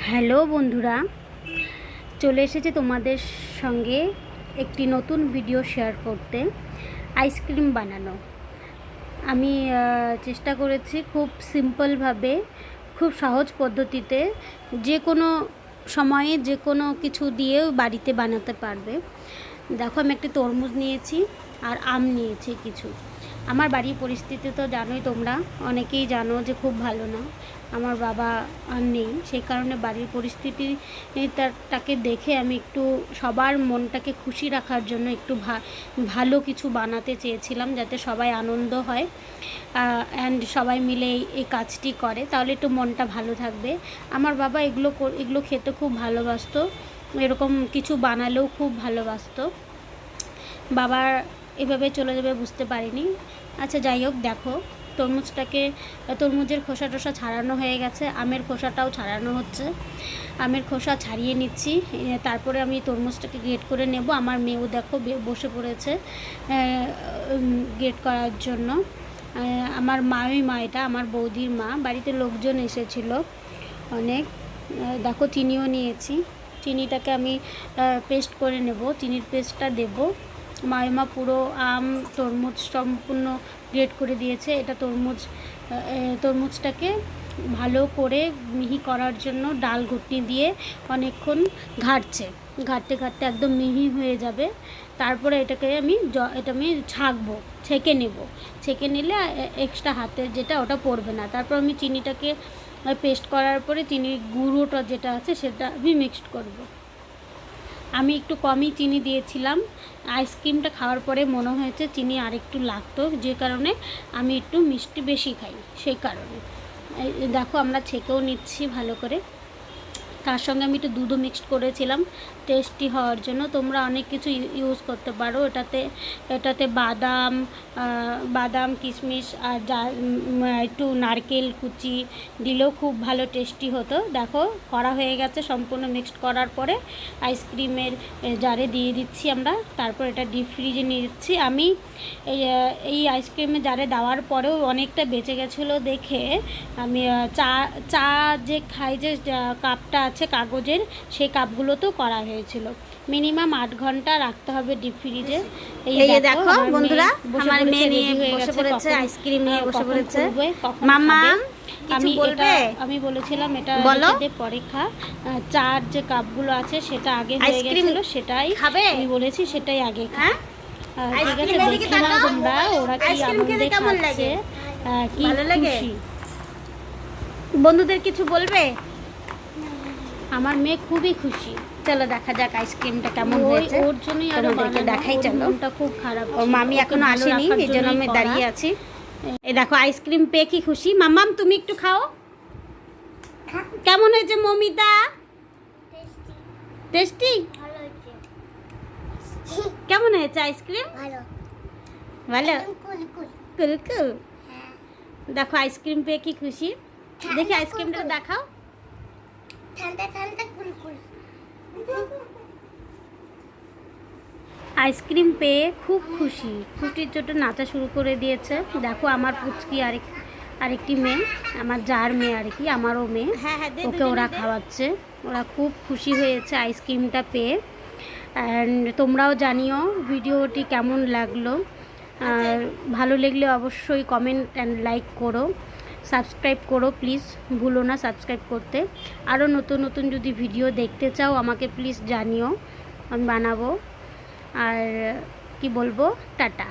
Hello বন্ধুরা, চলে এসেছে তোমাদের সঙ্গে একটি নতুন ভিডিও শেয়ার করতে। আইসক্রিম বানানো আমি চেষ্টা করেছি খুব সিম্পলভাবে, খুব সহজ পদ্ধতিতে, যে কোনো সময়ে যে কোনো কিছু দিয়ে বাড়িতে বানাতে পারবে। দেখো, আমি একটি তরমুজ নিয়েছি আর আম নিয়েছি কিছু। আমার বাড়ির পরিস্থিতি তো জানোই, তোমরা অনেকেই জানো যে খুব ভালো না। আমার বাবা আর নেই, সেই কারণে বাড়ির পরিস্থিতিটাকে দেখে আমি একটু সবার মনটাকে খুশি রাখার জন্য একটু ভালো কিছু বানাতে চেয়েছিলাম, যাতে সবাই আনন্দ হয় অ্যান্ড সবাই মিলে এই কাজটি করে, তাহলে একটু মনটা ভালো থাকবে। আমার বাবা এগুলো খেতে খুব ভালোবাসতো, এরকম কিছু বানালেও খুব ভালোবাসতো। বাবার এভাবে চলে যাবে বুঝতে পারিনি। আচ্ছা, যাই হোক, দেখো তরমুজের খোসা টোসা ছাড়ানো হয়ে গেছে, আমের খোসাটাও ছাড়ানো হচ্ছে। আমের খোসা ছাড়িয়ে নিচ্ছি, তারপরে আমি তরমুজটাকে গ্রেট করে নেব। আমার মেয়েও দেখো বসে পড়েছে গ্রেট করার জন্য। আমার মা, এটা আমার বৌদির মা। বাড়িতে লোকজন এসেছিল অনেক। দেখো, চিনিও নিয়েছি, চিনিটাকে আমি পেস্ট করে নেব, চিনির পেস্টটা দেব। মা পুরো আম তরমুজ সম্পূর্ণ গ্রেট করে দিয়েছে। এটা তরমুজটাকে ভালো করে মিহি করার জন্য ডাল ঘুটনি দিয়ে অনেকক্ষণ ঘাটতে একদম মিহি হয়ে যাবে। তারপরে এটা আমি ছেঁকে নেব। ছেঁকে নিলে এক্সট্রা হাতের যেটা ওটা পড়বে না। তারপর আমি চিনিটাকে পেস্ট করার পরে চিনির গুঁড়োটা যেটা আছে সেটা আমি মিক্সড করব। আমি একটু কমই চিনি দিয়েছিলাম, আইসক্রিমটা খাওয়ার পরে মনে হয়েছে চিনি আরেকটু লাগতো, যে কারণে আমি একটু মিষ্টি বেশি খাই, সেই কারণে। দেখো, আমরা ছেঁকেও নিচ্ছি ভালো করে। তার সঙ্গে আমি একটু দুধও মিক্সড করেছিলাম টেস্টি হওয়ার জন্য। তোমরা অনেক কিছু ইউজ করতে পারো এটাতে বাদাম কিশমিশ আর একটু নারকেল কুচি দিলেও খুব ভালো টেস্টি হতো। দেখো, করা হয়ে গেছে সম্পূর্ণ মিক্সড করার পরে আইসক্রিমের জারে দিয়ে দিচ্ছি আমরা। তারপর এটা ডিপ ফ্রিজে নিয়ে দিচ্ছি। আমি এই আইসক্রিমের জারে দেওয়ার পরেও অনেকটা বেঁচে গেছিলো দেখে আমি চা যে খাই, যে কাপটা আছে কাগজের, সেই কাপগুলোতেও করা হয়েছিল। মিনিমাম 8 ঘন্টা রাখতে হবে ডিপ ফ্রিজে। এই দেখো বন্ধুরা, আমার মেয়ে নিয়ে বসে পড়েছে, আইসক্রিম নিয়ে বসে পড়েছে। মামা আমি বলেছিলাম এটা পরীক্ষা, চার যে কাপগুলো আছে সেটা আগে হয়ে গেছিল, সেটাই আমি বলেছি সেটাই আগে খা। ঠিক আছে, দেখে নাও তোমরা ওরা কি আনন্দে খাচ্ছে, কি খুশি। বন্ধুদের কিছু বলবে? আমার মেয়ে খুবই খুশি। চলো দেখা যাক আইসক্রিমটা কেমন হয়েছে। ওর জন্যই তোমাদেরকে দেখাই। চলো, মনটা খুব খারাপ, ওর মামি এখনো আসেনি, এই জন্য আমি দাঁড়িয়ে আছি। এই দেখো, আইসক্রিম পেয়ে কি খুশি। মাম্মাম, তুমি একটু খাও। কেমন হয়েছে মমিতা? টেস্টি? কেমন হয়েছে আইসক্রিম? ভালো। কুলকুল। দেখো, আইসক্রিম পেয়ে কি খুশি। দেখি আইসক্রিমটা দেখাও। আইসক্রিম পেয়ে খুব খুশির জন্য নাচা শুরু করে দিয়েছে। দেখো, আমার পুচকি আরেকটি মেয়ে, আমার যার মেয়ে আর কি, আমারও মেয়ে, ওকে ওরা খাওয়াচ্ছে। ওরা খুব খুশি হয়েছে আইসক্রিমটা পেয়ে। অ্যান্ড তোমরাও জানিও ভিডিওটি কেমন লাগলো। আর ভালো লাগলে অবশ্যই কমেন্ট অ্যান্ড লাইক করো, সাবস্ক্রাইব করো, প্লিজ ভুলো না সাবস্ক্রাইব করতে। আরও নতুন যদি ভিডিও দেখতে চাও আমাকে প্লিজ জানিও, আমি বানাবো। আর কি বলবো, টাটা।